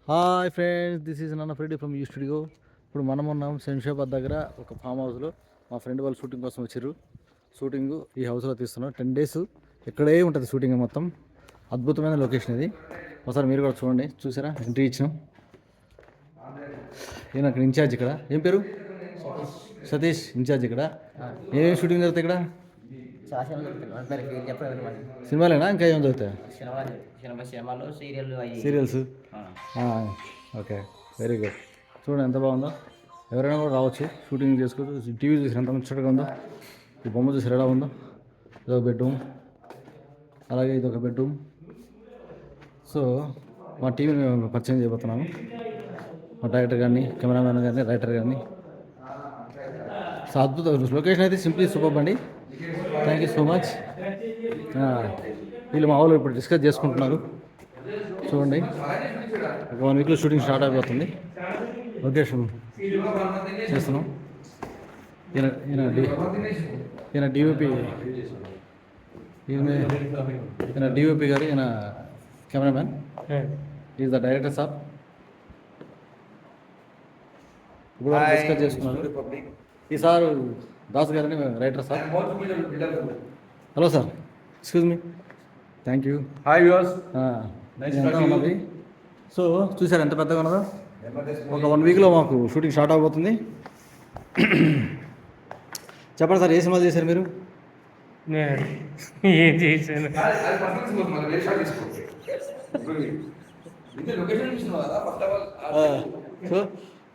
Hi friends, this is నన్న friend from you studio. ఇప్పుడు మనం ఉన్నాం శంషాబాద్ దగ్గర ఒక ఫామ్ హౌస్లో. మా ఫ్రెండ్ వాళ్ళు షూటింగ్ కోసం వచ్చారు. షూటింగ్ ఈ హౌస్లో తీస్తున్నాం. 10 days ఇక్కడే ఉంటుంది షూటింగ్ మొత్తం. అద్భుతమైన లొకేషన్ ఇది. ఒకసారి మీరు కూడా చూడండి. చూసారా, ఎంట్రీ ఇచ్చినాం. ఈయన అక్కడ ఇన్ఛార్జ్. ఇక్కడ ఏం పేరు? సతీష్ ఇన్ఛార్జ్. ఇక్కడ ఏమేమి షూటింగ్ జరుగుతాయి? ఇక్కడ సినిమాలేనా, ఇంకా ఏం జరుగుతాయి? సీరియల్స్. Okay, very good. చూడండి ఎంత బాగుందో. ఎవరైనా కూడా రావచ్చు, షూటింగ్ చేసుకోవచ్చు. టీవీ చూసి ఎంత ముచ్చటగా ఉందో. ఈ బొమ్మ చూసి ఎలా ఉందో. ఇదొక బెడ్రూమ్, అలాగే ఇదొక బెడ్రూమ్. సో మా టీవీని మేము పరిచయం చేయబోతున్నాము. మా డైరెక్టర్ కానీ, కెమెరామ్యాన్ కానీ, రైటర్ కానీ. సో అద్భుత లొకేషన్ అయితే సింప్లీ సూపర్ అండి. Thank you so much. వీళ్ళు మా వాళ్ళు ఇప్పుడు డిస్కస్ చేసుకుంటున్నారు. చూడండి, ఒక 1 weekలో షూటింగ్ స్టార్ట్ అయిపోతుంది. లొకేషన్ చేస్తున్నాం. ఈయన డిఓపి, ఈయన డిఓపి గారు, ఈయన cameraman, is the director sir. ఇప్పుడు డిస్కస్ చేసుకున్నారు. ఈ సార్ దాస్ గారని writer sir. Hello sir, excuse me. Thank you. Hi viewers. ఎంత ఉన్నది. సో చూసారు ఎంత పెద్దగా ఉన్నదో. ఒక 1 weekలో మాకు షూటింగ్ స్టార్ట్ అవబోతుంది. చెప్పండి సార్, ఏ సినిమాలు చేశారు మీరు? ఏం చేశాను? సో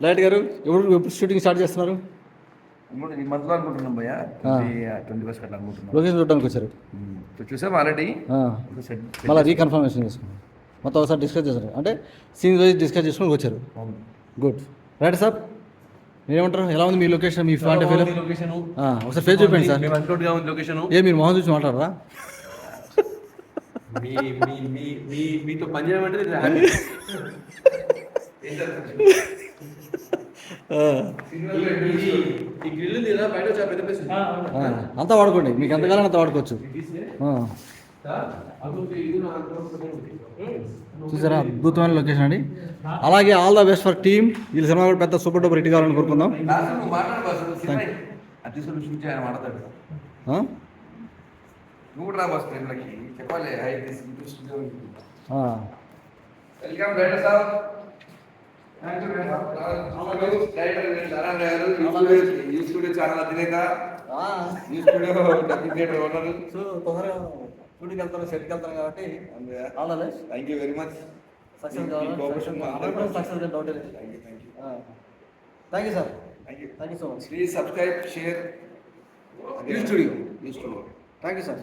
లైట్ గారు, ఎప్పుడు షూటింగ్ స్టార్ట్ చేస్తున్నారు? లొకేషన్ చూడడానికి వచ్చారు. చూసాం ఆల్రెడీ. మళ్ళీ రీకన్ఫర్మేషన్ చేసుకున్నాం. మొత్తం ఒకసారి డిస్కస్ చేశారు, అంటే సీన్ వైజ్ డిస్కస్ చేసుకుని వచ్చారు. గుడ్. రైట్ సార్, మీరేమంటారు? ఎలా ఉంది మీ లొకేషన్? మీ పాయింట్ ఆఫ్ వ్యూ ఒకసారి ఫేస్ చూపండి సార్. లొకేషన్ ఏ మీరు మొహం చూసి మాట్లాడరా? మీతో పని చేయమంటే అంతా వాడుకోండి, మీకు ఎంతకాలం అంత వాడుకోవచ్చు. చూసారా, అద్భుతమైన లొకేషన్ అండి. అలాగే all the best for team. వీళ్ళ సినిమా కూడా పెద్ద సూపర్ డూపర్ హిట్ కావాలని కోరుకుందాం. చాలా అధినేత. సో తొందరగా షూటింగ్కి వెళ్తాను, సెట్కి వెళ్తాను కాబట్టి all the best. Thank you very much. Success కావాలి. సక్సెస్ డౌట్ లేదు. Thank you sir. Thank you so much. Please subscribe, share. You studio. Thank you sir.